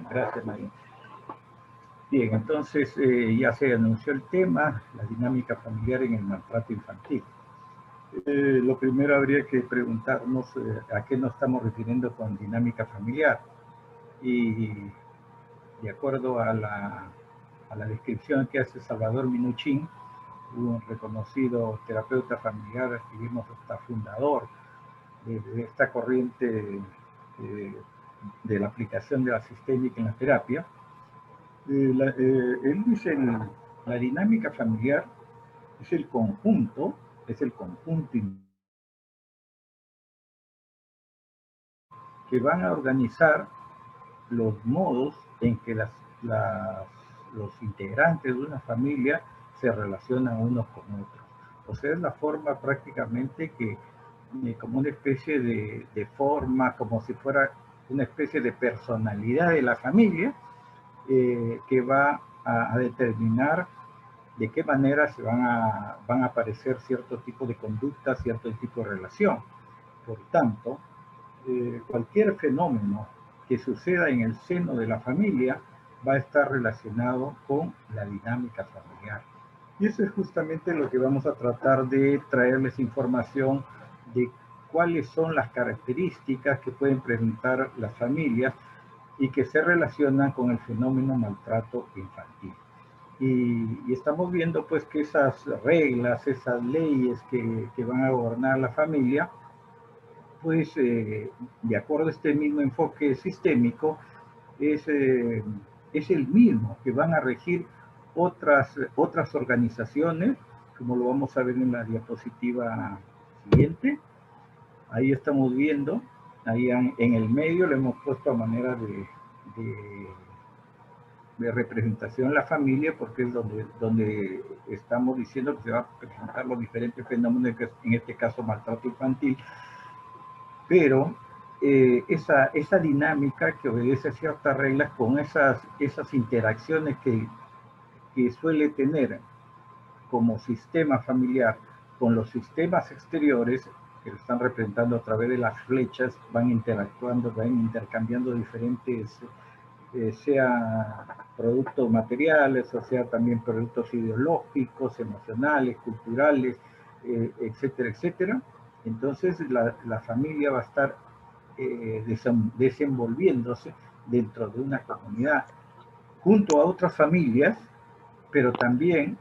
Gracias, María. Bien, entonces ya se anunció el tema, la dinámica familiar en el maltrato infantil. Lo primero habría que preguntarnos a qué nos estamos refiriendo con dinámica familiar. Y de acuerdo a la descripción que hace Salvador Minuchin, un reconocido terapeuta familiar, digamos, hasta fundador de esta corriente de la aplicación de la sistémica en la terapia, él dice la dinámica familiar es el conjunto que van a organizar los modos en que los integrantes de una familia se relacionan unos con otros. O sea, es la forma prácticamente que, como una especie de forma, como si fuera una especie de personalidad de la familia, que va a determinar de qué manera van a aparecer cierto tipo de conducta, cierto tipo de relación. Por tanto, cualquier fenómeno que suceda en el seno de la familia va a estar relacionado con la dinámica familiar. Y eso es justamente lo que vamos a tratar de traerles información de cuáles son las características que pueden presentar las familias y que se relacionan con el fenómeno maltrato infantil. Y estamos viendo pues que esas reglas, esas leyes que van a gobernar la familia, pues de acuerdo a este mismo enfoque sistémico, es el mismo que van a regir otras organizaciones, como lo vamos a ver en la diapositiva siguiente. Ahí estamos viendo, ahí en el medio le hemos puesto a manera de representación la familia, porque es donde estamos diciendo que se va a presentar los diferentes fenómenos, en este caso maltrato infantil, pero esa dinámica que obedece a ciertas reglas con esas interacciones que suele tener como sistema familiar con los sistemas exteriores, que están representando a través de las flechas, van interactuando, van intercambiando diferentes, sea productos materiales, o sea también productos ideológicos, emocionales, culturales, etcétera, etcétera. Entonces la familia va a estar desenvolviéndose dentro de una comunidad junto a otras familias, pero también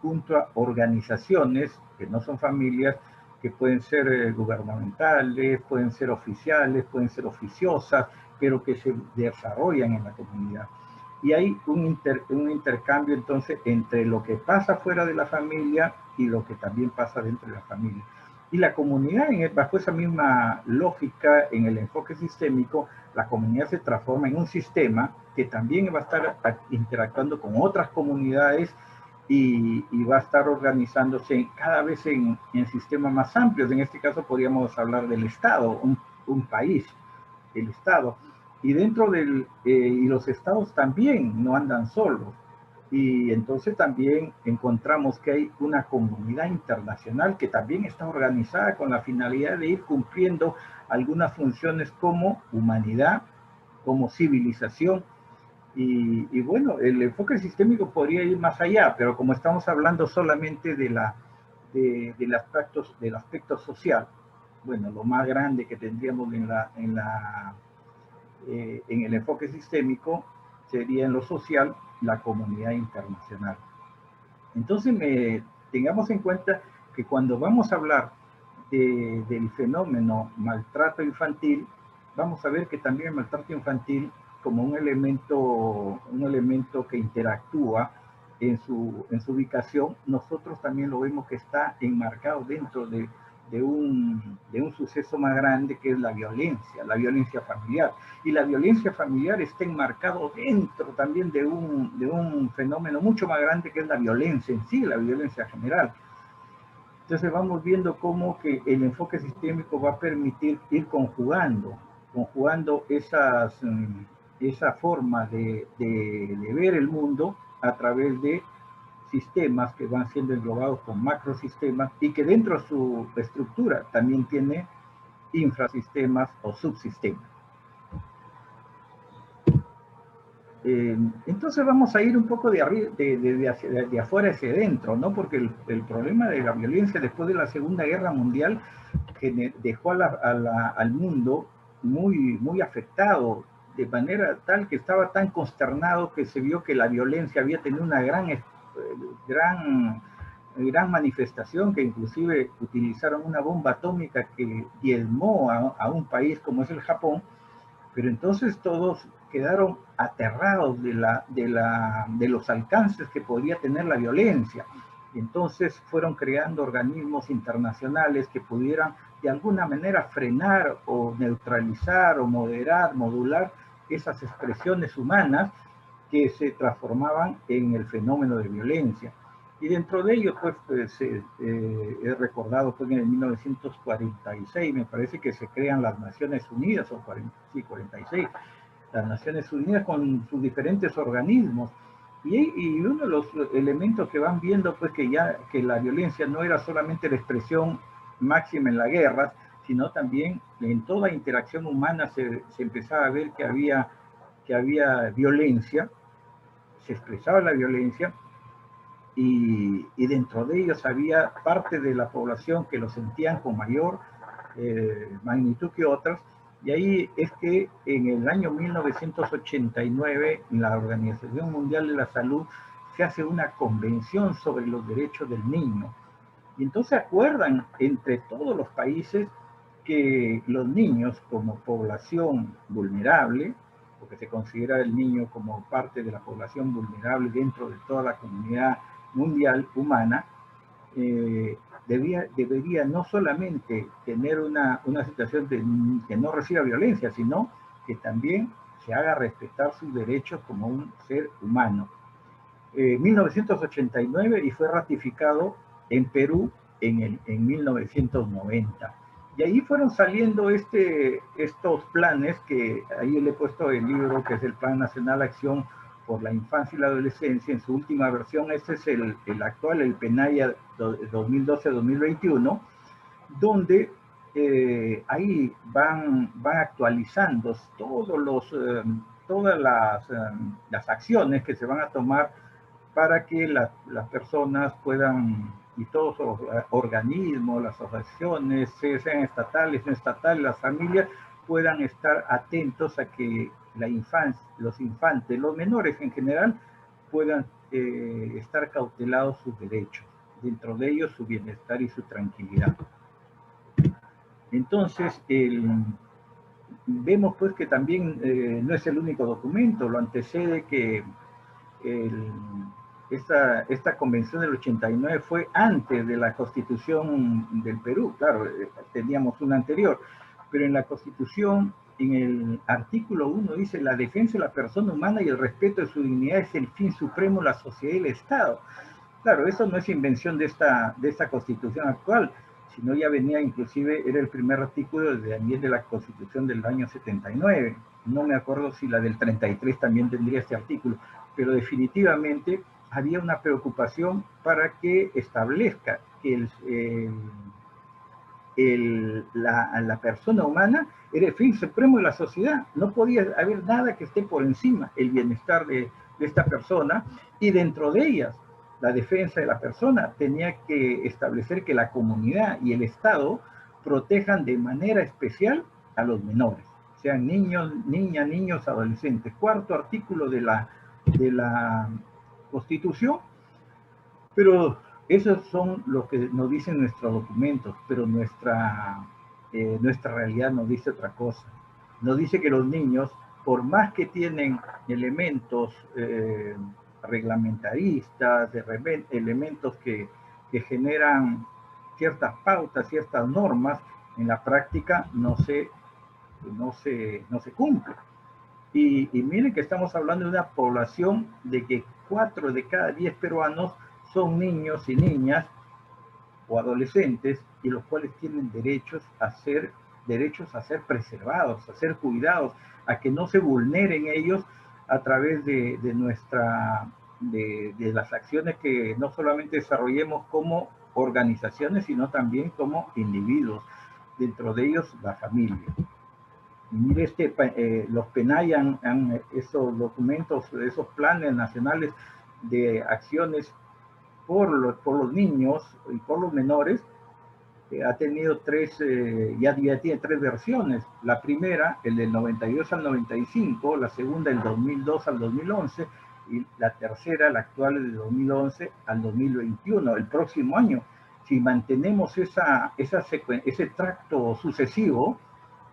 junto a organizaciones que no son familias, que pueden ser gubernamentales, pueden ser oficiales, pueden ser oficiosas, pero que se desarrollan en la comunidad. Y hay un intercambio entonces entre lo que pasa fuera de la familia y lo que también pasa dentro de la familia. Y la comunidad, bajo esa misma lógica, en el enfoque sistémico, la comunidad se transforma en un sistema que también va a estar interactuando con otras comunidades y va a estar organizándose cada vez en sistemas más amplios. En este caso podríamos hablar del Estado, un país, el Estado. Y dentro y los estados también no andan solos. Y entonces también encontramos que hay una comunidad internacional que también está organizada con la finalidad de ir cumpliendo algunas funciones como humanidad, como civilización. Y bueno, el enfoque sistémico podría ir más allá, pero como estamos hablando solamente del aspecto social, bueno, lo más grande que tendríamos en el enfoque sistémico sería en lo social la comunidad internacional. Entonces, tengamos en cuenta que cuando vamos a hablar del fenómeno maltrato infantil, vamos a ver que también el maltrato infantil, como un elemento que interactúa en su ubicación, nosotros también lo vemos que está enmarcado dentro de un suceso más grande, que es la violencia familiar. Y la violencia familiar está enmarcado dentro también de un fenómeno mucho más grande, que es la violencia en sí, la violencia general. Entonces vamos viendo cómo que el enfoque sistémico va a permitir ir conjugando esa forma de ver el mundo a través de sistemas que van siendo englobados con macrosistemas, y que dentro de su estructura también tiene infrasistemas o subsistemas. Entonces vamos a ir un poco de afuera hacia adentro, ¿no? Porque el problema de la violencia después de la Segunda Guerra Mundial que dejó al mundo muy afectado, de manera tal que estaba tan consternado que se vio que la violencia había tenido una gran manifestación, que inclusive utilizaron una bomba atómica que diezmó a un país como es el Japón. Pero entonces todos quedaron aterrados de los alcances que podía tener la violencia. Y entonces fueron creando organismos internacionales que pudieran de alguna manera frenar o neutralizar o moderar, modular esas expresiones humanas que se transformaban en el fenómeno de violencia. Y dentro de ello, pues, he recordado que en el 1946, me parece que se crean las Naciones Unidas, o 46, las Naciones Unidas con sus diferentes organismos. Y uno de los elementos que van viendo, pues, que la violencia no era solamente la expresión máxima en la guerra, sino también en toda interacción humana se empezaba a ver que había violencia, se expresaba la violencia, y dentro de ellos había parte de la población que lo sentían con mayor magnitud que otras, y ahí es que en el año 1989 en la Organización Mundial de la Salud se hace una convención sobre los derechos del niño, y entonces acuerdan entre todos los países que los niños como población vulnerable, porque se considera el niño como parte de la población vulnerable dentro de toda la comunidad mundial humana, debería no solamente tener una situación de que no reciba violencia, sino que también se haga respetar sus derechos como un ser humano. 1989 y fue ratificado en Perú en 1990. Y ahí fueron saliendo estos planes, que ahí le he puesto el libro, que es el Plan Nacional de Acción por la Infancia y la Adolescencia, en su última versión. Este es el actual, el PENAYA 2012-2021, donde ahí van actualizando todas las acciones que se van a tomar para que las personas puedan, y todos los organismos, las asociaciones, sean estatales, no estatales, las familias, puedan estar atentos a que la infancia, los infantes, los menores en general, puedan estar cautelados sus derechos, dentro de ellos su bienestar y su tranquilidad. Entonces, vemos pues que también no es el único documento, lo antecede que esta convención del 89 fue antes de la Constitución del Perú. Claro, teníamos una anterior, pero en la Constitución, en el artículo 1, dice: la defensa de la persona humana y el respeto de su dignidad es el fin supremo de la sociedad y el Estado. Claro, eso no es invención de esta Constitución actual, sino ya venía, inclusive era el primer artículo de la Constitución del año 79. No me acuerdo si la del 33 también tendría este artículo, pero definitivamente había una preocupación para que establezca que la persona humana era el fin supremo de la sociedad. No podía haber nada que esté por encima el bienestar de esta persona, y dentro de ellas la defensa de la persona tenía que establecer que la comunidad y el Estado protejan de manera especial a los menores, sean niños, niñas, niños, adolescentes. Cuarto artículo de la Constitución. Pero esos son lo que nos dicen nuestros documentos, pero nuestra realidad nos dice otra cosa. Nos dice que los niños, por más que tienen elementos reglamentaristas, elementos que generan ciertas pautas, ciertas normas, en la práctica no se cumple. Y miren que estamos hablando de una población de que 4 de cada 10 peruanos son niños y niñas o adolescentes, y los cuales tienen derechos a ser preservados, a ser cuidados, a que no se vulneren ellos a través de las acciones que no solamente desarrollemos como organizaciones, sino también como individuos, dentro de ellos la familia. Mire, los PENAI esos documentos, esos planes nacionales de acciones por los niños y por los menores, ha tenido ya tiene 3 versiones. La primera, el del 92 al 95, la segunda, el 2002 al 2011, y la tercera, la actual, del 2011 al 2021, el próximo año. Si mantenemos ese tracto sucesivo,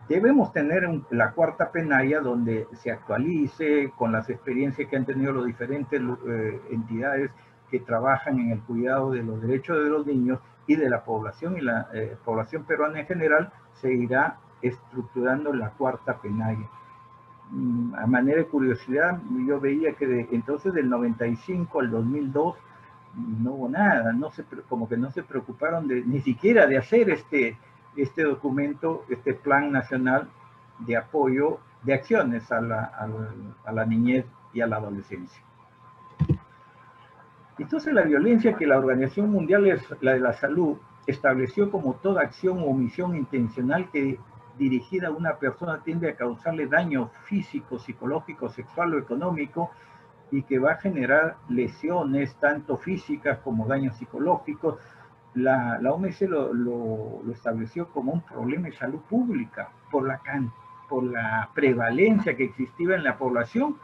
debemos tener la cuarta PENAIA donde se actualice con las experiencias que han tenido las diferentes entidades que trabajan en el cuidado de los derechos de los niños y de la población, y la población peruana en general. Se irá estructurando la cuarta PENAIA. A manera de curiosidad, yo veía que entonces del 95 al 2002 no hubo nada, como que no se preocuparon ni siquiera de hacer este documento, este plan nacional de apoyo de acciones a la niñez y a la adolescencia. Entonces, la violencia que la Organización Mundial de la Salud estableció como toda acción o omisión intencional que dirigida a una persona tiende a causarle daño físico, psicológico, sexual o económico, y que va a generar lesiones tanto físicas como daños psicológicos. La OMS lo estableció como un problema de salud pública por la prevalencia que existía en la población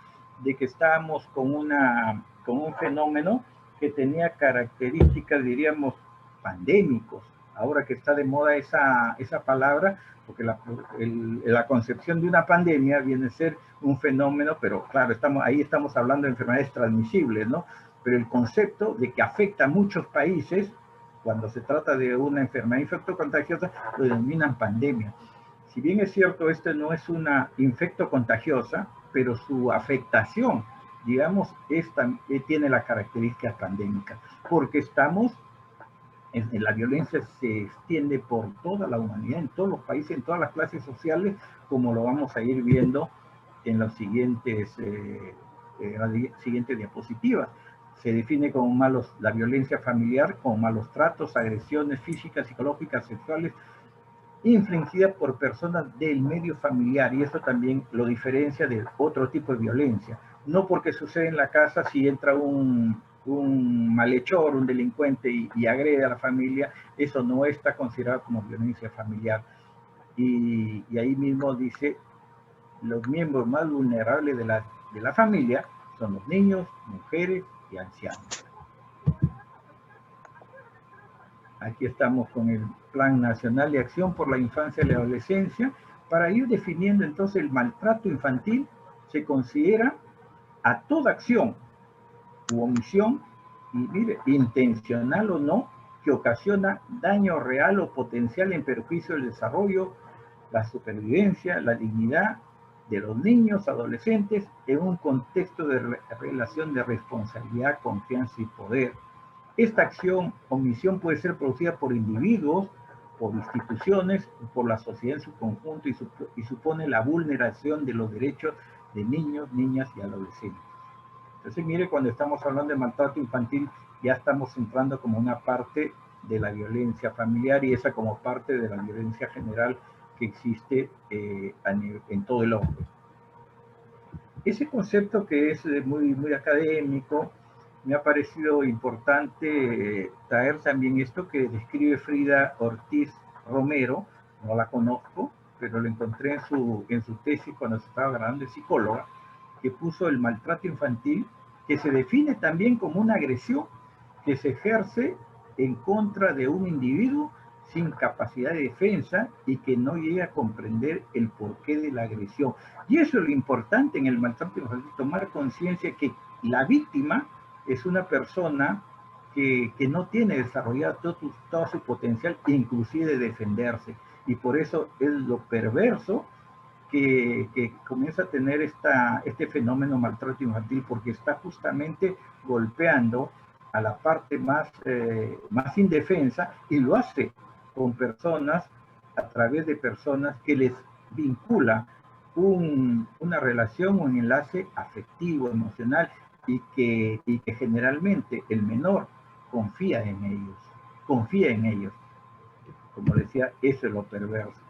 de que estábamos con un fenómeno que tenía características, diríamos, pandémicos. Ahora que está de moda esa palabra, porque la concepción de una pandemia viene a ser un fenómeno, pero claro, ahí estamos hablando de enfermedades transmisibles, ¿no? Pero el concepto de que afecta a muchos países, cuando se trata de una enfermedad infectocontagiosa, lo denominan pandemia. Si bien es cierto, este no es una infectocontagiosa, pero su afectación, digamos, tiene la característica pandémica, porque la violencia se extiende por toda la humanidad, en todos los países, en todas las clases sociales, como lo vamos a ir viendo en las siguientes diapositivas. Se define como la violencia familiar como malos tratos, agresiones físicas, psicológicas, sexuales, infligida por personas del medio familiar, y esto también lo diferencia de otro tipo de violencia. No porque sucede en la casa, si entra un malhechor, un delincuente y agrede a la familia, eso no está considerado como violencia familiar. Y ahí mismo dice, los miembros más vulnerables de la familia son los niños, mujeres y ancianos. Aquí estamos con el Plan Nacional de Acción por la Infancia y la Adolescencia. Para ir definiendo entonces el maltrato infantil, se considera a toda acción u omisión, y mire, intencional o no, que ocasiona daño real o potencial en perjuicio del desarrollo, la supervivencia, la dignidad de los niños, adolescentes, en un contexto de relación de responsabilidad, confianza y poder. Esta acción o omisión puede ser producida por individuos, por instituciones, por la sociedad en su conjunto, y supone la vulneración de los derechos de niños, niñas y adolescentes. Entonces, mire, cuando estamos hablando de maltrato infantil, ya estamos entrando como una parte de la violencia familiar, y esa como parte de la violencia general que existe en todo el hombre. Ese concepto, que es muy académico, me ha parecido importante traer también esto que describe Frida Ortiz Romero. No la conozco, pero lo encontré en su tesis cuando se estaba graduando de psicóloga, que puso el maltrato infantil, que se define también como una agresión que se ejerce en contra de un individuo sin capacidad de defensa y que no llega a comprender el porqué de la agresión. Y eso es lo importante en el maltrato infantil, tomar conciencia que la víctima es una persona que no tiene desarrollado todo su potencial, inclusive de defenderse. Y por eso es lo perverso que comienza a tener este fenómeno maltrato infantil, porque está justamente golpeando a la parte más indefensa, y lo hace con personas, a través de personas que les vincula una relación, un enlace afectivo, emocional, y que generalmente el menor confía en ellos. Como decía, eso es lo perverso.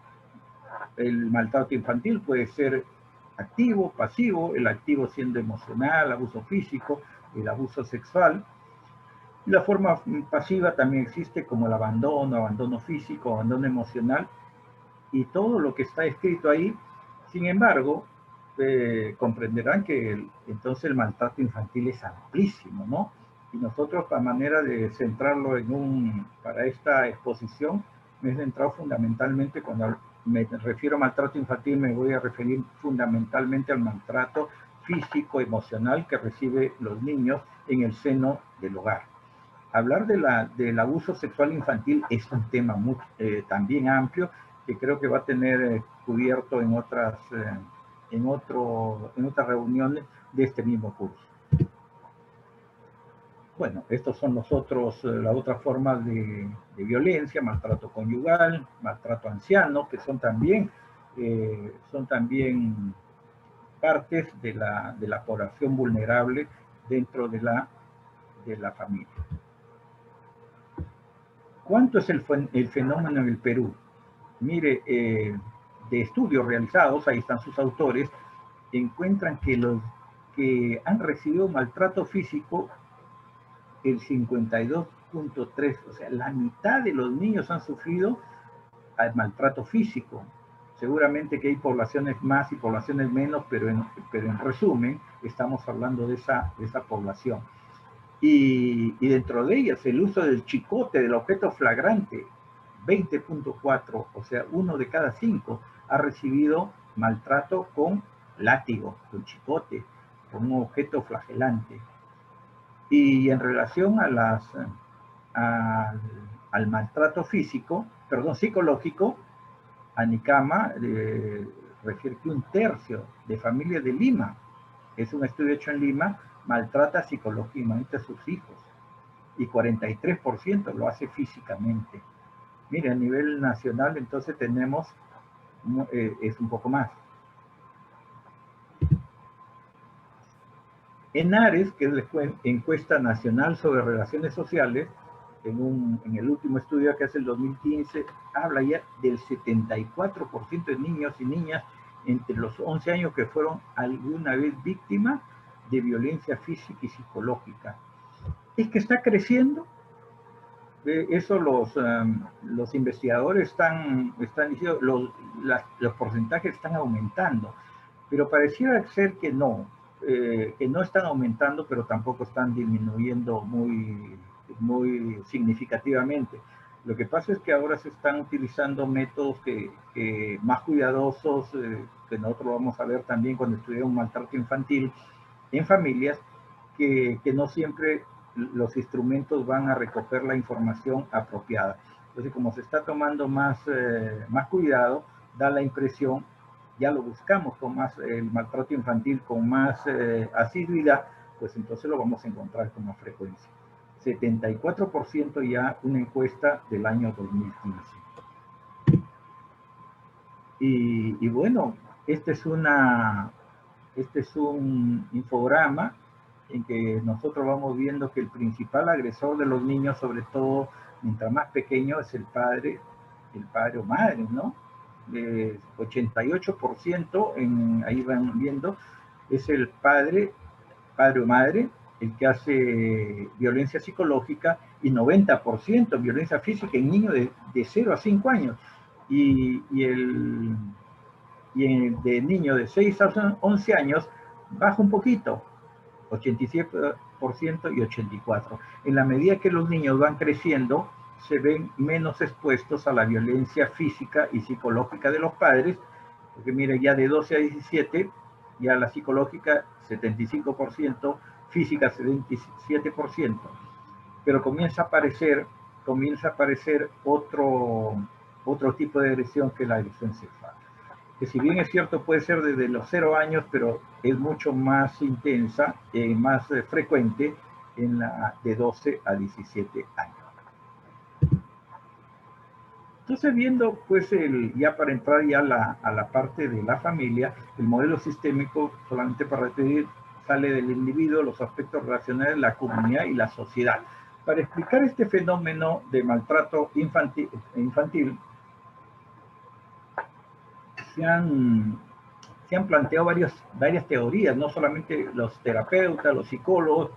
el maltrato infantil puede ser activo, pasivo, el activo siendo emocional, abuso físico, el abuso sexual. Y la forma pasiva también existe como el abandono, abandono físico, abandono emocional y todo lo que está escrito ahí. Sin embargo, comprenderán que entonces el maltrato infantil es amplísimo, ¿no? Y nosotros, a manera de centrarlo para esta exposición, me he centrado fundamentalmente, cuando me refiero a maltrato infantil, me voy a referir fundamentalmente al maltrato físico, emocional que reciben los niños en el seno del hogar. Hablar del abuso sexual infantil es un tema también amplio, que creo que va a tener cubierto en otras reuniones de este mismo curso. Bueno, estos son las otras formas de violencia: maltrato conyugal, maltrato anciano, que son también partes de la población vulnerable dentro de la familia. ¿Cuánto es el fenómeno en el Perú? Mire, de estudios realizados, ahí están sus autores, encuentran que los que han recibido maltrato físico, el 52.3%, o sea, la mitad de los niños han sufrido maltrato físico. Seguramente que hay poblaciones más y poblaciones menos, pero en resumen, estamos hablando de esa población. Y dentro de ellas, el uso del chicote, del objeto flagrante, 20.4%, o sea, 1 de cada 5 ha recibido maltrato con látigo, con chicote, con un objeto flagelante. Y en relación al maltrato psicológico, Anicama refiere que 1/3 de familias de Lima, es un estudio hecho en Lima, maltrata psicológicamente a sus hijos, y 43% lo hace físicamente. Mire, a nivel nacional entonces tenemos, es un poco más. ENARES, que es la encuesta nacional sobre relaciones sociales, en el último estudio que hace el 2015, habla ya del 74% de niños y niñas entre los 11 años que fueron alguna vez víctimas de violencia física y psicológica. Es que está creciendo. Eso los investigadores están diciendo, los porcentajes están aumentando, pero pareciera ser que no están aumentando, pero tampoco están disminuyendo muy significativamente. Lo que pasa es que ahora se están utilizando métodos que más cuidadosos, que nosotros vamos a ver también cuando estudiamos maltrato infantil en familias, que no siempre los instrumentos van a recoger la información apropiada. Entonces, como se está tomando más cuidado, da la impresión, ya lo buscamos con más, el maltrato infantil con más asiduidad, pues entonces lo vamos a encontrar con más frecuencia. 74% ya, una encuesta del año 2015. Y bueno, este es un infograma en que nosotros vamos viendo que el principal agresor de los niños, sobre todo mientras más pequeño, es el padre o madre, ¿no? 88%, ahí van viendo, es el padre o madre, el que hace violencia psicológica, y 90% violencia física en niños de 0 a 5 años. Y de niños de 6 a 11 años baja un poquito, 87% y 84%. En la medida que los niños van creciendo, se ven menos expuestos a la violencia física y psicológica de los padres, porque mire, ya de 12 a 17, ya la psicológica 75%, física 77%, pero comienza a aparecer otro tipo de agresión, que es la agresión sexual, que si bien es cierto puede ser desde los 0 años, pero es mucho más intensa y más frecuente en la de 12 a 17 años. Entonces, viendo pues ya para entrar ya a la parte de la familia, el modelo sistémico, solamente para repetir, sale del individuo, los aspectos relacionales, la comunidad y la sociedad. Para explicar este fenómeno de maltrato infantil, se han planteado varias teorías, no solamente los terapeutas, los psicólogos,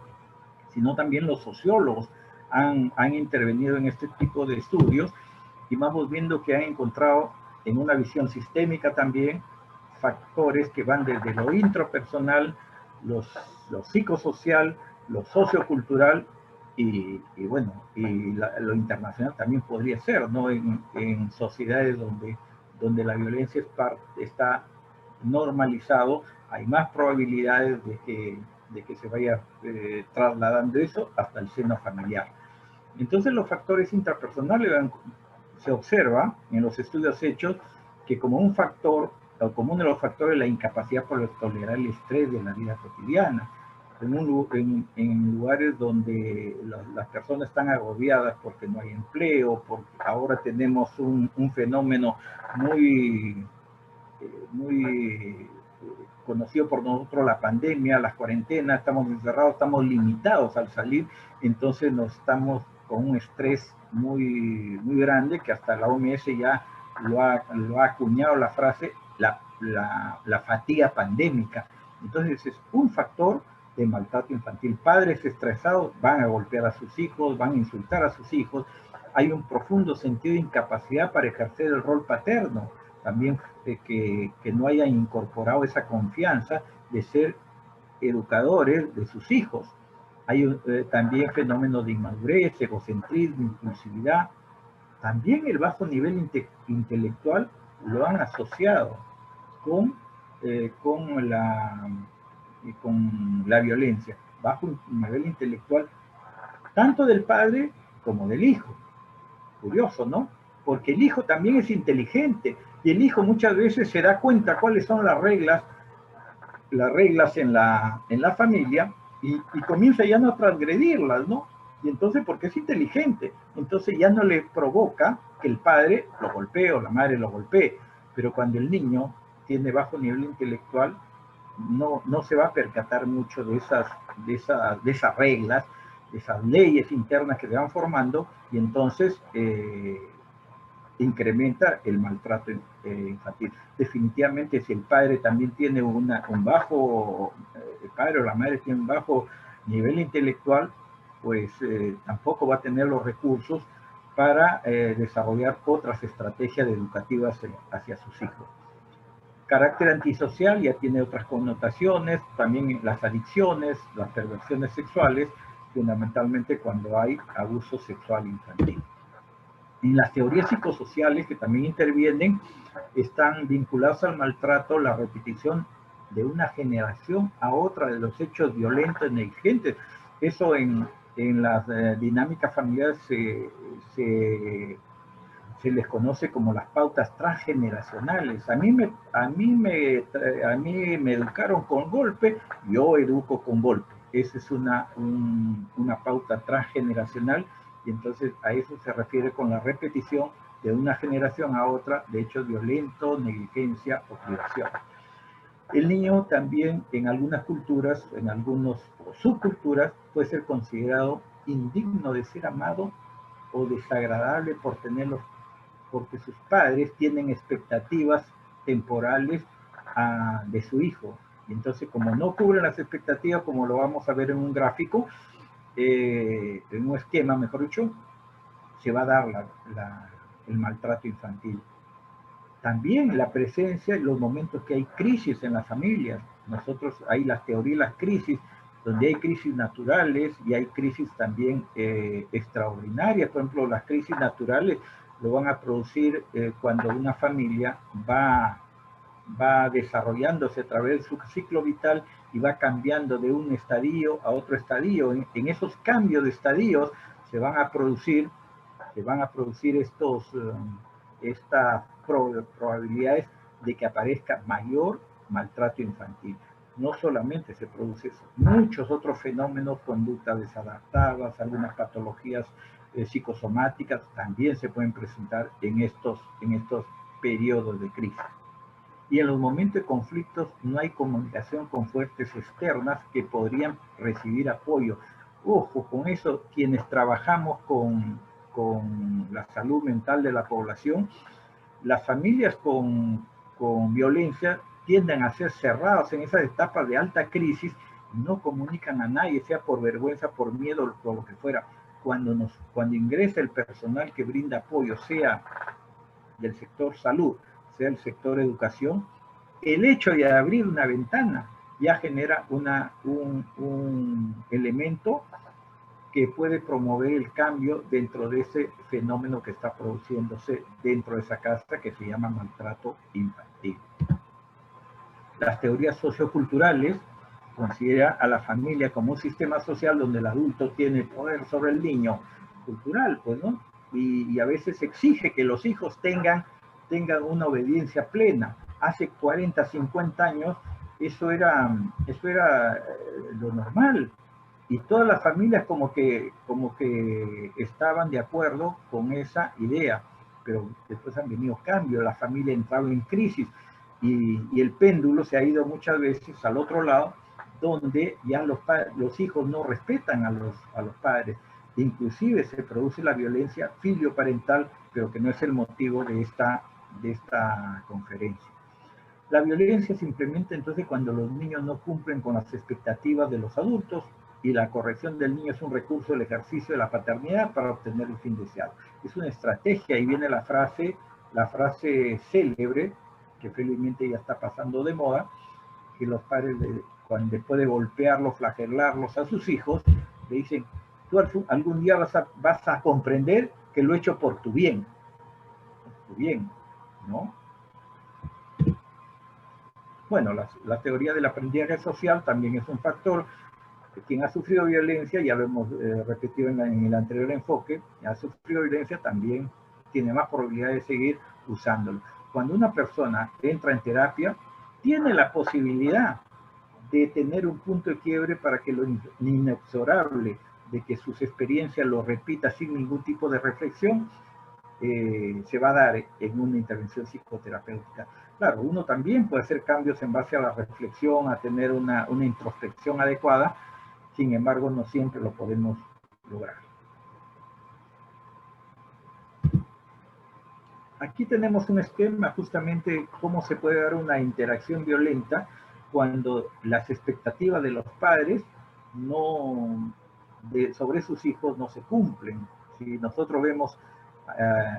sino también los sociólogos han intervenido en este tipo de estudios, y vamos viendo que han encontrado en una visión sistémica también factores que van desde lo intrapersonal, lo psicosocial, lo sociocultural y bueno, y lo internacional también podría ser, ¿no? En sociedades donde la violencia está normalizado, hay más probabilidades de que se vaya trasladando eso hasta el seno familiar. Entonces los factores intrapersonales se observa en los estudios hechos que como un factor, o como uno de los factores, la incapacidad por tolerar el estrés de la vida cotidiana. En lugares donde las personas están agobiadas porque no hay empleo, porque ahora tenemos un fenómeno muy conocido por nosotros, la pandemia, las cuarentenas, estamos encerrados, estamos limitados al salir, entonces nos estamos con un estrés muy grande, que hasta la OMS ya lo ha acuñado la frase, la fatiga pandémica. Entonces es un factor de maltrato infantil. Padres estresados van a golpear a sus hijos, van a insultar a sus hijos. Hay un profundo sentido de incapacidad para ejercer el rol paterno. También que no hayan incorporado esa confianza de ser educadores de sus hijos. Hay también fenómenos de inmadurez, egocentrismo, impulsividad. También el bajo nivel intelectual lo han asociado con, con la violencia. Bajo nivel intelectual, tanto del padre como del hijo. Curioso, ¿no? Porque el hijo también es inteligente y el hijo muchas veces se da cuenta cuáles son las reglas en la familia y comienza ya no a transgredirlas, ¿no? Y entonces, porque es inteligente, entonces ya no le provoca que el padre lo golpee o la madre lo golpee. Pero cuando el niño tiene bajo nivel intelectual, no se va a percatar mucho de esas reglas, de esas leyes internas que se van formando, y entonces incrementa el maltrato infantil. Definitivamente, si el padre también tiene un bajo, el padre o la madre tiene un bajo nivel intelectual, pues tampoco va a tener los recursos para desarrollar otras estrategias educativas hacia sus hijos. Carácter antisocial ya tiene otras connotaciones, también las adicciones, las perversiones sexuales, fundamentalmente cuando hay abuso sexual infantil. En las teorías psicosociales que también intervienen, están vinculadas al maltrato, la repetición de una generación a otra de los hechos violentos negligentes. Eso en las dinámicas familiares se les conoce como las pautas transgeneracionales. A mí me educaron con golpe, yo educo con golpe. Esa es una pauta transgeneracional, y entonces a eso se refiere con la repetición de una generación a otra de hechos violentos, negligencia o privación. El niño también en algunas culturas, en algunas subculturas, puede ser considerado indigno de ser amado o desagradable porque sus padres tienen expectativas temporales de su hijo. Y entonces, como no cubren las expectativas, como lo vamos a ver en un gráfico, en un esquema, mejor dicho, se va a dar el maltrato infantil. También la presencia en los momentos que hay crisis en las familias. Nosotros hay las teorías de las crisis, donde hay crisis naturales y hay crisis también extraordinarias. Por ejemplo, las crisis naturales lo van a producir cuando una familia va desarrollándose a través de su ciclo vital y va cambiando de un estadio a otro estadio. En esos cambios de estadios se van a producir estas probabilidades de que aparezca mayor maltrato infantil. No solamente se produce eso, muchos otros fenómenos, conductas desadaptadas, algunas patologías psicosomáticas también se pueden presentar en estos periodos de crisis. Y en los momentos de conflictos no hay comunicación con fuerzas externas que podrían recibir apoyo. Ojo, con eso, quienes trabajamos con la salud mental de la población, las familias con con violencia tienden a ser cerrados en esas etapas de alta crisis, no comunican a nadie, sea por vergüenza, por miedo, por lo que fuera. Cuando ingresa el personal que brinda apoyo, sea del sector salud, sea el sector educación, el hecho de abrir una ventana ya genera un elemento que puede promover el cambio dentro de ese fenómeno que está produciéndose dentro de esa casa, que se llama maltrato infantil. Las teorías socioculturales consideran a la familia como un sistema social donde el adulto tiene poder sobre el niño, cultural, pues, ¿no? Y a veces exige que los hijos tengan una obediencia plena. Hace 40, 50 años eso era lo normal. Y todas las familias como que estaban de acuerdo con esa idea, pero después han venido cambios, la familia ha entrado en crisis y el péndulo se ha ido muchas veces al otro lado, donde ya los hijos no respetan a los padres, inclusive se produce la violencia filioparental, pero que no es el motivo de esta conferencia. La violencia se implementa entonces cuando los niños no cumplen con las expectativas de los adultos, y la corrección del niño es un recurso del ejercicio de la paternidad para obtener el fin deseado. Es una estrategia, y viene la frase célebre, que felizmente ya está pasando de moda, que los padres, cuando después de golpearlos, flagelarlos a sus hijos, le dicen, tú algún día vas a comprender que lo he hecho por tu bien, ¿no? Bueno, la teoría del aprendizaje social también es un factor. Quien ha sufrido violencia, ya lo hemos repetido en el anterior enfoque, ha sufrido violencia también tiene más probabilidad de seguir usándolo. Cuando una persona entra en terapia, tiene la posibilidad de tener un punto de quiebre para que lo inexorable de que sus experiencias lo repita sin ningún tipo de reflexión, se va a dar en una intervención psicoterapéutica. Claro, uno también puede hacer cambios en base a la reflexión, a tener una introspección adecuada. Sin embargo, no siempre lo podemos lograr. Aquí tenemos un esquema justamente cómo se puede dar una interacción violenta cuando las expectativas de los padres sobre sus hijos no se cumplen. Si nosotros vemos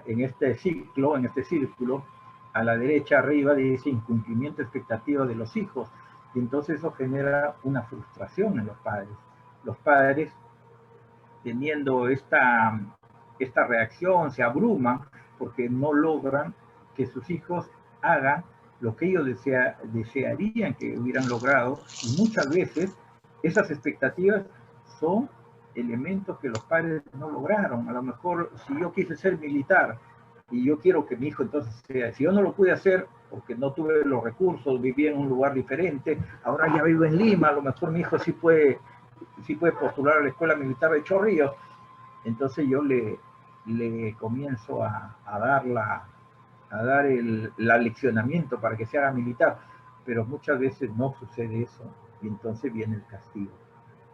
en este círculo, a la derecha arriba dice incumplimiento de expectativa de los hijos, y entonces eso genera una frustración en los padres. Los padres, teniendo esta reacción, se abruman porque no logran que sus hijos hagan lo que ellos desearían que hubieran logrado, y muchas veces esas expectativas son elementos que los padres no lograron. A lo mejor, si yo quise ser militar y yo quiero que mi hijo entonces sea, si yo no lo pude hacer porque no tuve los recursos, viví en un lugar diferente, ahora ya vivo en Lima, a lo mejor mi hijo sí puede postular a la Escuela Militar de Chorrillos, entonces yo le comienzo a dar el aleccionamiento para que se haga militar, pero muchas veces no sucede eso, y entonces viene el castigo.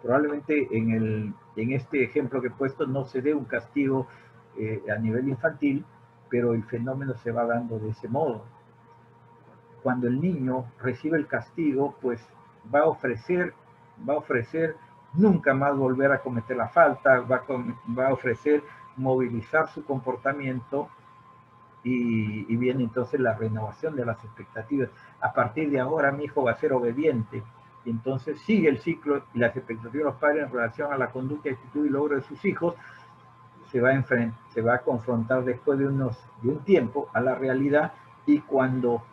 Probablemente en este ejemplo que he puesto no se dé un castigo a nivel infantil, pero el fenómeno se va dando de ese modo. Cuando el niño recibe el castigo, pues va a ofrecer nunca más volver a cometer la falta, va a ofrecer movilizar su comportamiento, y viene entonces la renovación de las expectativas. A partir de ahora mi hijo va a ser obediente, y entonces sigue el ciclo, y las expectativas de los padres en relación a la conducta, actitud y logro de sus hijos se va a confrontar después de un tiempo a la realidad, y cuando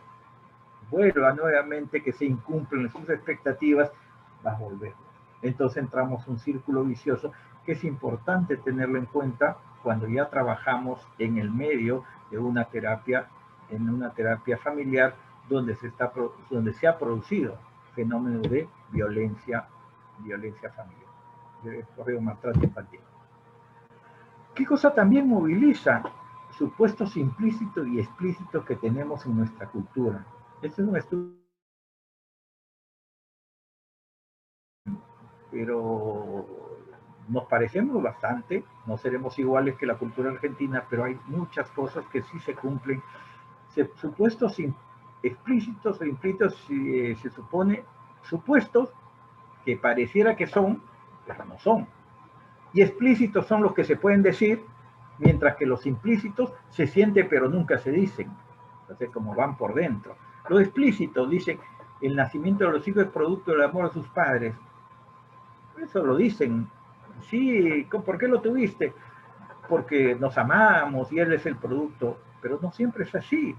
vuelva nuevamente que se incumplen sus expectativas, va a volver. Entonces entramos en un círculo vicioso que es importante tenerlo en cuenta cuando ya trabajamos en el medio de una terapia familiar donde se ha producido fenómeno de violencia familiar, de maltrato infantil. ¿Qué cosa también moviliza? Supuestos implícitos y explícitos que tenemos en nuestra cultura. Este es un estudio, pero nos parecemos bastante, no seremos iguales que la cultura argentina, pero hay muchas cosas que sí se cumplen. Supuestos explícitos o implícitos se supone supuestos que pareciera que son, pero no son. Y explícitos son los que se pueden decir, mientras que los implícitos se sienten pero nunca se dicen. Entonces, como van por dentro. Los explícitos dicen, el nacimiento de los hijos es producto del amor de sus padres. Eso lo dicen. Sí, ¿por qué lo tuviste? Porque nos amamos y él es el producto. Pero no siempre es así.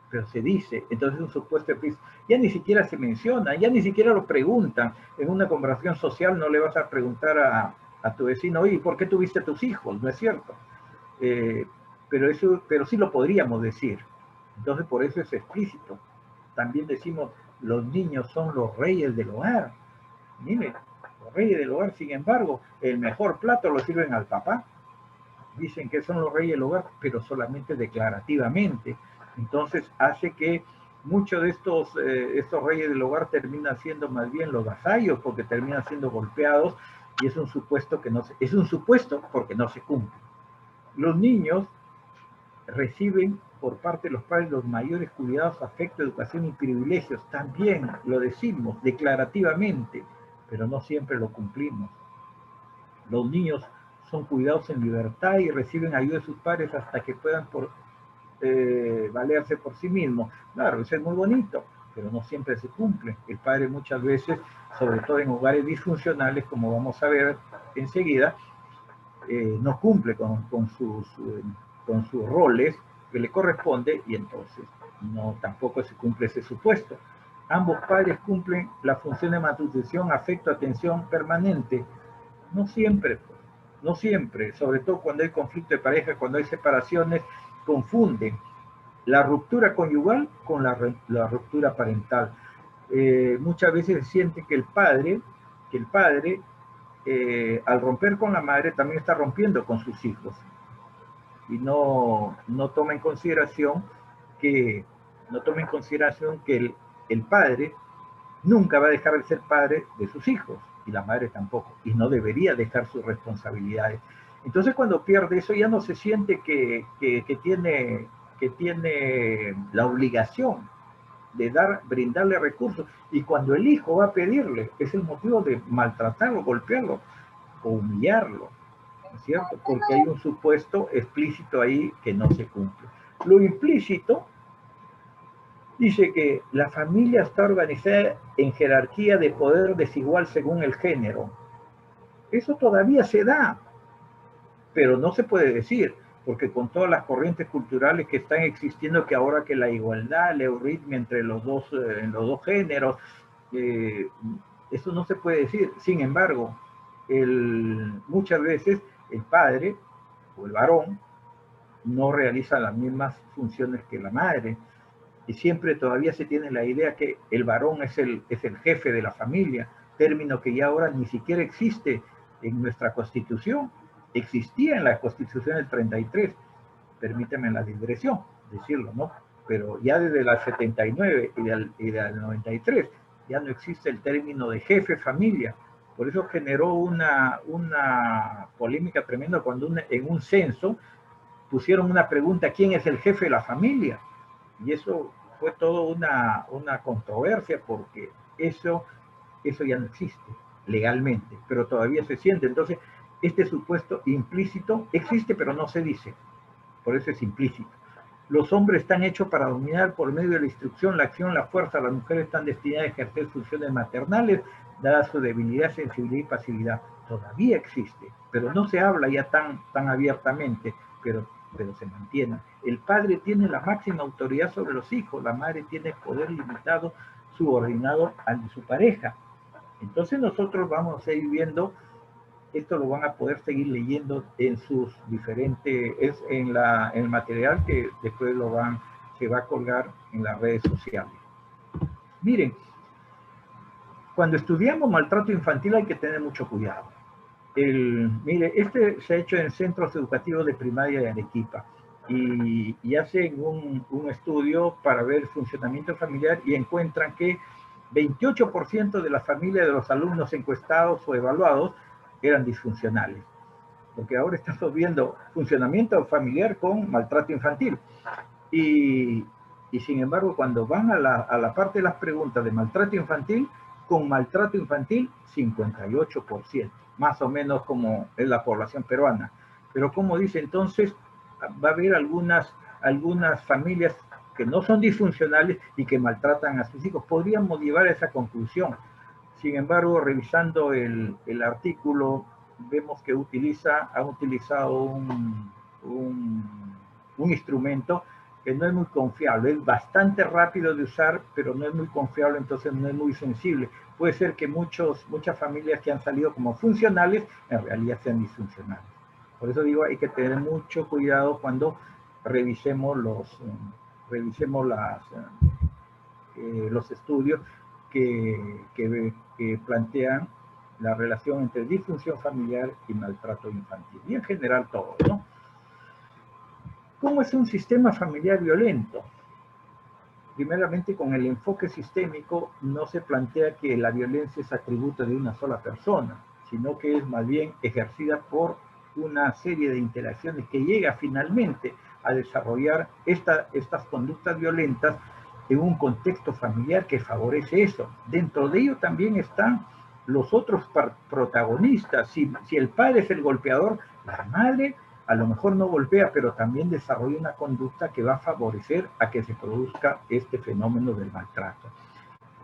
Pero se dice. Entonces, un supuesto explícito. Ya ni siquiera se menciona, ya ni siquiera lo preguntan. En una conversación social no le vas a preguntar a tu vecino, oye, ¿por qué tuviste a tus hijos? No es cierto. Pero sí lo podríamos decir. Entonces, por eso es explícito. También decimos, los niños son los reyes del hogar. Mire, los reyes del hogar, sin embargo, el mejor plato lo sirven al papá. Dicen que son los reyes del hogar, pero solamente declarativamente. Entonces, hace que muchos de estos reyes del hogar terminan siendo más bien los vasallos, porque terminan siendo golpeados, y es un supuesto que no se, es un supuesto porque no se cumple. Los niños reciben por parte de los padres los mayores cuidados, afecto, educación y privilegios. También lo decimos declarativamente, pero no siempre lo cumplimos. Los niños son cuidados en libertad y reciben ayuda de sus padres hasta que puedan valerse por sí mismos. Claro, eso es muy bonito, pero no siempre se cumple. El padre muchas veces, sobre todo en hogares disfuncionales, como vamos a ver enseguida, no cumple con sus roles que le corresponde y entonces no tampoco se cumple ese supuesto. Ambos padres cumplen la función de manutención, afecto, atención permanente. No siempre, pues, no siempre, sobre todo cuando hay conflicto de pareja, cuando hay separaciones, confunden la ruptura conyugal con la ruptura parental. Muchas veces se siente que el padre al romper con la madre también está rompiendo con sus hijos y no toma en consideración que el padre nunca va a dejar de ser padre de sus hijos y la madre tampoco, y no debería dejar sus responsabilidades. Entonces cuando pierde eso ya no se siente que tiene la obligación de brindarle recursos, y cuando el hijo va a pedirle es el motivo de maltratarlo, golpearlo o humillarlo, ¿no es cierto? Porque hay un supuesto explícito ahí que no se cumple. Lo implícito dice que la familia está organizada en jerarquía de poder desigual según el género. Eso todavía se da, pero no se puede decir, porque con todas las corrientes culturales que están existiendo, que ahora que la igualdad, la euritmia entre los dos géneros, eso no se puede decir. Sin embargo, muchas veces el padre o el varón no realiza las mismas funciones que la madre, y siempre todavía se tiene la idea que el varón es el jefe de la familia, término que ya ahora ni siquiera existe en nuestra Constitución. Existía en la Constitución del 33, permíteme la digresión decirlo, ¿no? Pero ya desde la 79 y del 93 ya no existe el término de jefe familia. Por eso generó una polémica tremenda cuando en un censo pusieron una pregunta: ¿quién es el jefe de la familia? Y eso fue toda una controversia, porque eso ya no existe legalmente, pero todavía se siente. Entonces, este supuesto implícito existe, pero no se dice. Por eso es implícito. Los hombres están hechos para dominar por medio de la instrucción, la acción, la fuerza. Las mujeres están destinadas a ejercer funciones maternales, dada su debilidad, sensibilidad y pasividad. Todavía existe, pero no se habla ya tan abiertamente, pero se mantiene. El padre tiene la máxima autoridad sobre los hijos, la madre tiene poder limitado, subordinado al de su pareja. Entonces nosotros vamos a ir viendo, esto lo van a poder seguir leyendo en sus diferentes, en el material que después se va a colgar en las redes sociales. Miren, cuando estudiamos maltrato infantil hay que tener mucho cuidado. Mire, se ha hecho en centros educativos de primaria de Arequipa, y hacen un estudio para ver el funcionamiento familiar y encuentran que 28% de las familias de los alumnos encuestados o evaluados eran disfuncionales, porque ahora estamos viendo funcionamiento familiar con maltrato infantil. Y Y sin embargo, cuando van a la parte de las preguntas de maltrato infantil, con maltrato infantil, 58%, más o menos como es la población peruana. Pero como dice, entonces va a haber algunas familias que no son disfuncionales y que maltratan a sus hijos. Podríamos llevar a esa conclusión. Sin embargo, revisando el artículo, vemos que ha utilizado un instrumento que no es muy confiable, es bastante rápido de usar, pero no es muy confiable, entonces no es muy sensible. Puede ser que muchas familias que han salido como funcionales, en realidad sean disfuncionales. Por eso digo, hay que tener mucho cuidado cuando revisemos los estudios que plantean la relación entre disfunción familiar y maltrato infantil. Y en general todo, ¿no? ¿Cómo es un sistema familiar violento? Primeramente, con el enfoque sistémico no se plantea que la violencia es atributo de una sola persona, sino que es más bien ejercida por una serie de interacciones que llega finalmente a desarrollar estas conductas violentas en un contexto familiar que favorece eso. Dentro de ello también están los otros protagonistas. Si el padre es el golpeador, la madre a lo mejor no golpea, pero también desarrolla una conducta que va a favorecer a que se produzca este fenómeno del maltrato.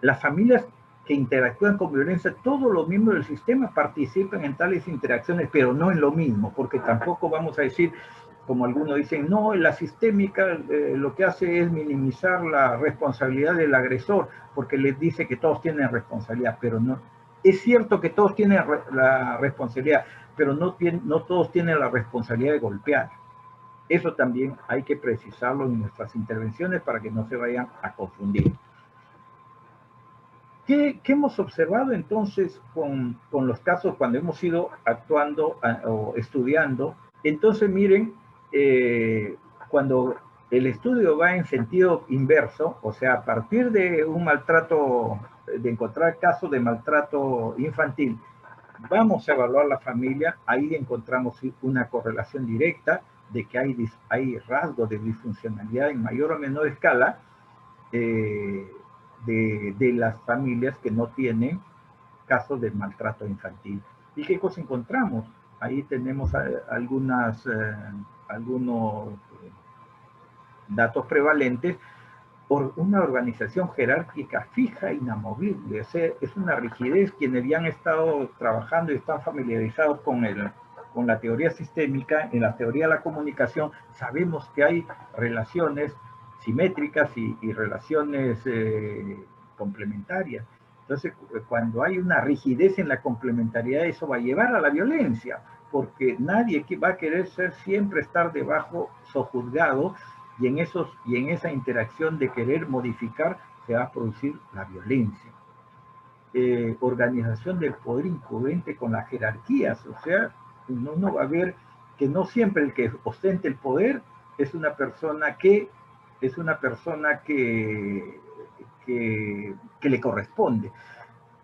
Las familias que interactúan con violencia, todos los miembros del sistema participan en tales interacciones, pero no en lo mismo, porque tampoco vamos a decir, como algunos dicen, no, la sistémica lo que hace es minimizar la responsabilidad del agresor, porque les dice que todos tienen responsabilidad, pero no. Es cierto que todos tienen la responsabilidad, pero no todos tienen la responsabilidad de golpear. Eso también hay que precisarlo en nuestras intervenciones para que no se vayan a confundir. ¿Qué hemos observado entonces con los casos cuando hemos ido actuando o estudiando? Entonces, miren, cuando el estudio va en sentido inverso, o sea, a partir de un maltrato, de encontrar casos de maltrato infantil, vamos a evaluar la familia, ahí encontramos una correlación directa de que hay rasgos de disfuncionalidad en mayor o menor escala de las familias que no tienen casos de maltrato infantil. ¿Y qué cosa encontramos? Ahí tenemos algunos datos prevalentes por una organización jerárquica fija e inamovible. O sea, es una rigidez. Quienes ya han estado trabajando y están familiarizados con la teoría sistémica, en la teoría de la comunicación, sabemos que hay relaciones simétricas y relaciones complementarias. Entonces, cuando hay una rigidez en la complementariedad, eso va a llevar a la violencia, porque nadie va a querer siempre estar debajo, sojuzgado, y en esa interacción de querer modificar se va a producir la violencia. Organización del poder incoherente con las jerarquías, o sea, uno va a ver que no siempre el que ostente el poder es una persona que le corresponde.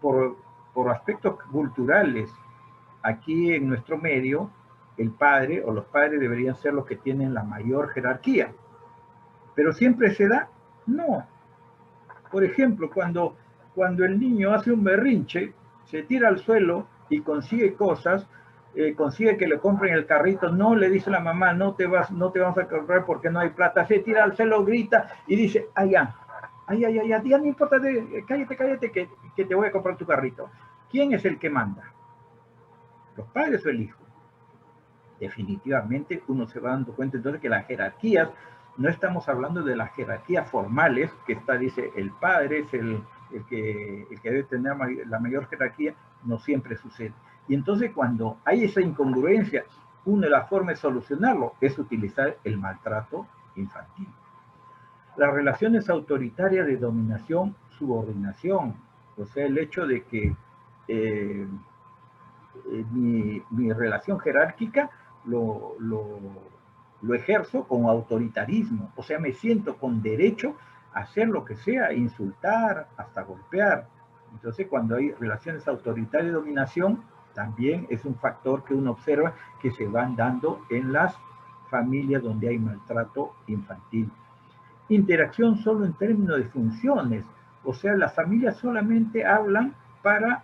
Por aspectos culturales, aquí en nuestro medio, el padre o los padres deberían ser los que tienen la mayor jerarquía. ¿Pero siempre se da? No. Por ejemplo, cuando el niño hace un berrinche, se tira al suelo y consigue cosas, consigue que le compren el carrito, no le dice la mamá, no te vamos a comprar porque no hay plata, se tira al suelo, grita y dice, ya no importa, cállate que te voy a comprar tu carrito. ¿Quién es el que manda? ¿Los padres o el hijo? Definitivamente uno se va dando cuenta entonces que las jerarquías, no estamos hablando de las jerarquías formales, que dice el padre es el que debe tener la mayor jerarquía, no siempre sucede. Y entonces cuando hay esa incongruencia, una de las formas de solucionarlo es utilizar el maltrato infantil. Las relaciones autoritarias de dominación, subordinación, o sea, el hecho de que mi relación jerárquica lo ejerzo con autoritarismo, o sea, me siento con derecho a hacer lo que sea, insultar, hasta golpear. Entonces, cuando hay relaciones autoritarias de dominación, también es un factor que uno observa que se van dando en las familias donde hay maltrato infantil. interacción solo en términos de funciones. O sea, las familias solamente hablan para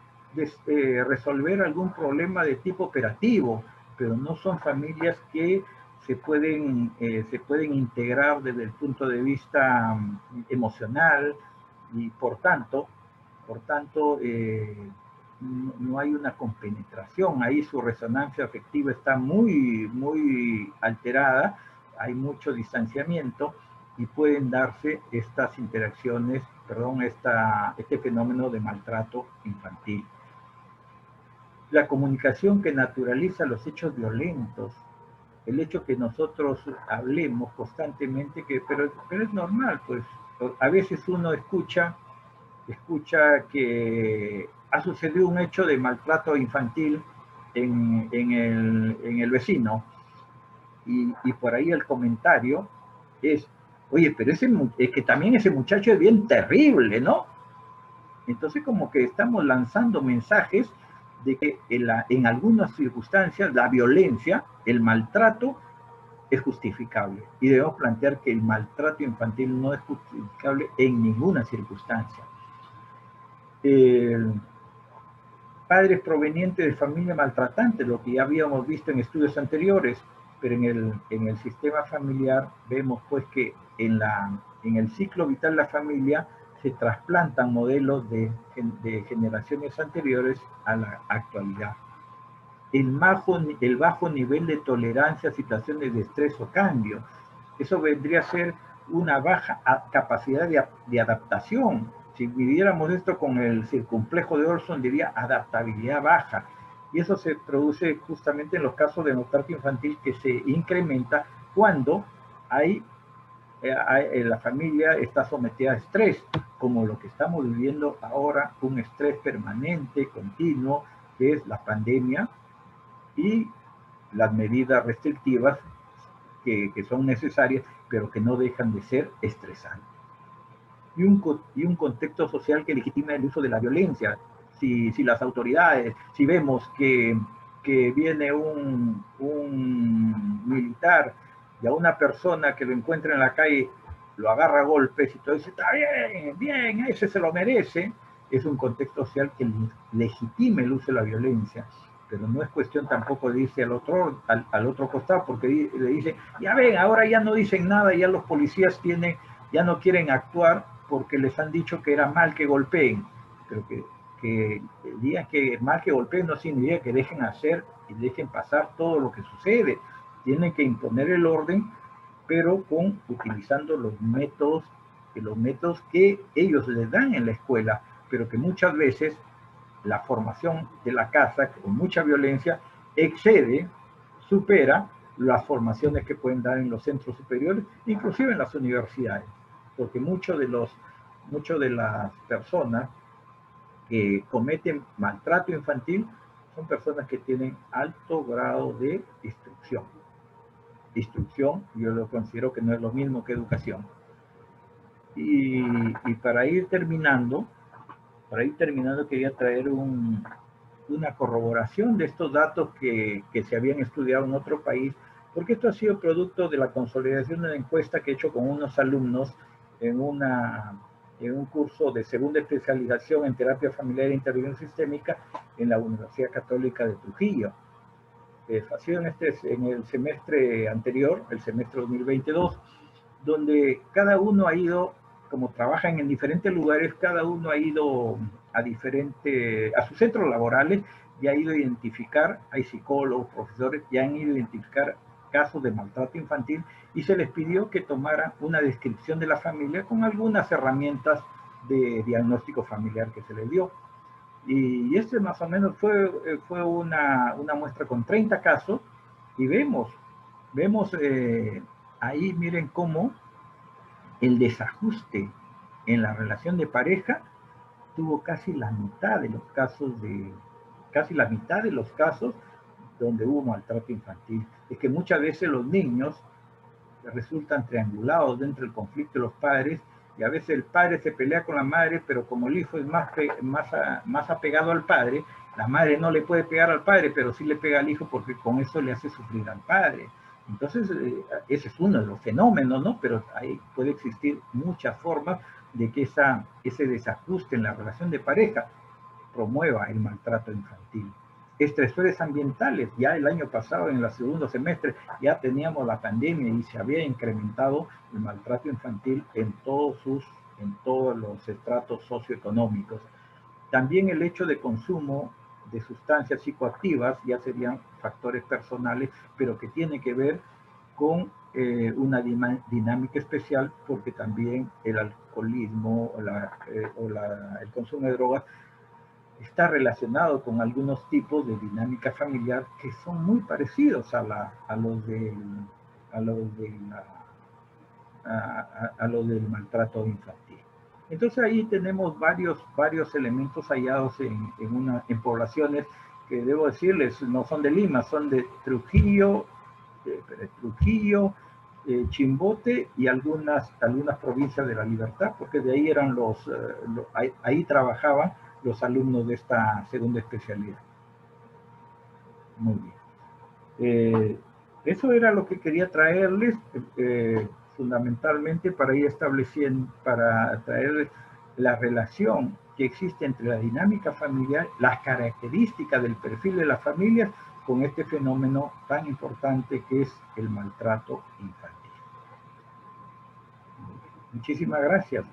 resolver algún problema de tipo operativo, pero no son familias que se pueden integrar desde el punto de vista emocional, y por tanto no hay una compenetración. Ahí su resonancia afectiva está muy alterada, hay mucho distanciamiento y pueden darse estas interacciones, perdón, este fenómeno de maltrato infantil. La comunicación que naturaliza los hechos violentos, el hecho que nosotros hablemos constantemente, pero es normal, pues a veces uno escucha que ha sucedido un hecho de maltrato infantil en el vecino, y por ahí el comentario es, oye, pero es que también ese muchacho es bien terrible, ¿no? Entonces como que estamos lanzando mensajes de que en algunas circunstancias la violencia, el maltrato, es justificable. Y debemos plantear que el maltrato infantil no es justificable en ninguna circunstancia. Padres provenientes de familia maltratante, lo que ya habíamos visto en estudios anteriores, pero en el sistema familiar vemos pues que en el ciclo vital de la familia se trasplantan modelos de generaciones anteriores a la actualidad. El bajo nivel de tolerancia a situaciones de estrés o cambio, eso vendría a ser una baja capacidad de adaptación. Si midiéramos esto con el circunflejo de Olson, diría adaptabilidad baja. Y eso se produce justamente en los casos de maltrato infantil, que se incrementa cuando la familia está sometida a estrés, como lo que estamos viviendo ahora, un estrés permanente, continuo, que es la pandemia y las medidas restrictivas que son necesarias, pero que no dejan de ser estresantes. Y un contexto social que legitima el uso de la violencia. Si las autoridades, si vemos que viene un militar y a una persona que lo encuentra en la calle lo agarra a golpes y todo dice, está bien, ese se lo merece, es un contexto social que legitima el uso de la violencia. Pero no es cuestión tampoco de irse al otro costado, porque le dice, ya ven, ahora ya no dicen nada, ya los policías ya no quieren actuar porque les han dicho que era mal que golpeen. Pero que digan que mal que golpeen no significa que dejen hacer y dejen pasar todo lo que sucede. Tienen que imponer el orden, pero utilizando los métodos que ellos les dan en la escuela, pero que muchas veces la formación de la casa, con mucha violencia, supera las formaciones que pueden dar en los centros superiores, inclusive en las universidades, porque muchas de las personas que cometen maltrato infantil son personas que tienen alto grado de instrucción. Instrucción, yo lo considero que no es lo mismo que educación. Y para ir terminando, quería traer una corroboración de estos datos que se habían estudiado en otro país, porque esto ha sido producto de la consolidación de una encuesta que he hecho con unos alumnos en un curso de segunda especialización en terapia familiar e intervención sistémica en la Universidad Católica de Trujillo. Ha sido en el semestre anterior, el semestre 2022, donde cada uno ha ido, como trabajan en diferentes lugares, cada uno ha ido a sus centros laborales y ha ido a identificar, hay psicólogos, profesores, y han ido a identificar casos de maltrato infantil, y se les pidió que tomaran una descripción de la familia con algunas herramientas de diagnóstico familiar que se les dio. Y este más o menos fue una muestra con 30 casos, y vemos ahí, miren cómo el desajuste en la relación de pareja tuvo casi la mitad de los casos donde hubo maltrato infantil. Es que muchas veces los niños resultan triangulados dentro del conflicto de los padres, y a veces el padre se pelea con la madre, pero como el hijo es más apegado al padre, la madre no le puede pegar al padre, pero sí le pega al hijo, porque con eso le hace sufrir al padre. Entonces, ese es uno de los fenómenos, ¿no? Pero ahí puede existir muchas formas de que ese desajuste en la relación de pareja promueva el maltrato infantil. Estresores ambientales, ya el año pasado, en el segundo semestre, ya teníamos la pandemia y se había incrementado el maltrato infantil en todos los estratos socioeconómicos. También el hecho de consumo de sustancias psicoactivas ya serían factores personales, pero que tiene que ver con una dinámica especial, porque también el alcoholismo el consumo de drogas está relacionado con algunos tipos de dinámica familiar que son muy parecidos a los del maltrato infantil. Entonces ahí tenemos varios elementos hallados en poblaciones que, debo decirles, no son de Lima, son de Trujillo, Chimbote y algunas provincias de La Libertad, porque de ahí eran ahí trabajaban los alumnos de esta segunda especialidad. Muy bien. Eso era lo que quería traerles, fundamentalmente para ir estableciendo, para traerles la relación que existe entre la dinámica familiar, las características del perfil de las familias con este fenómeno tan importante que es el maltrato infantil. Muchísimas gracias.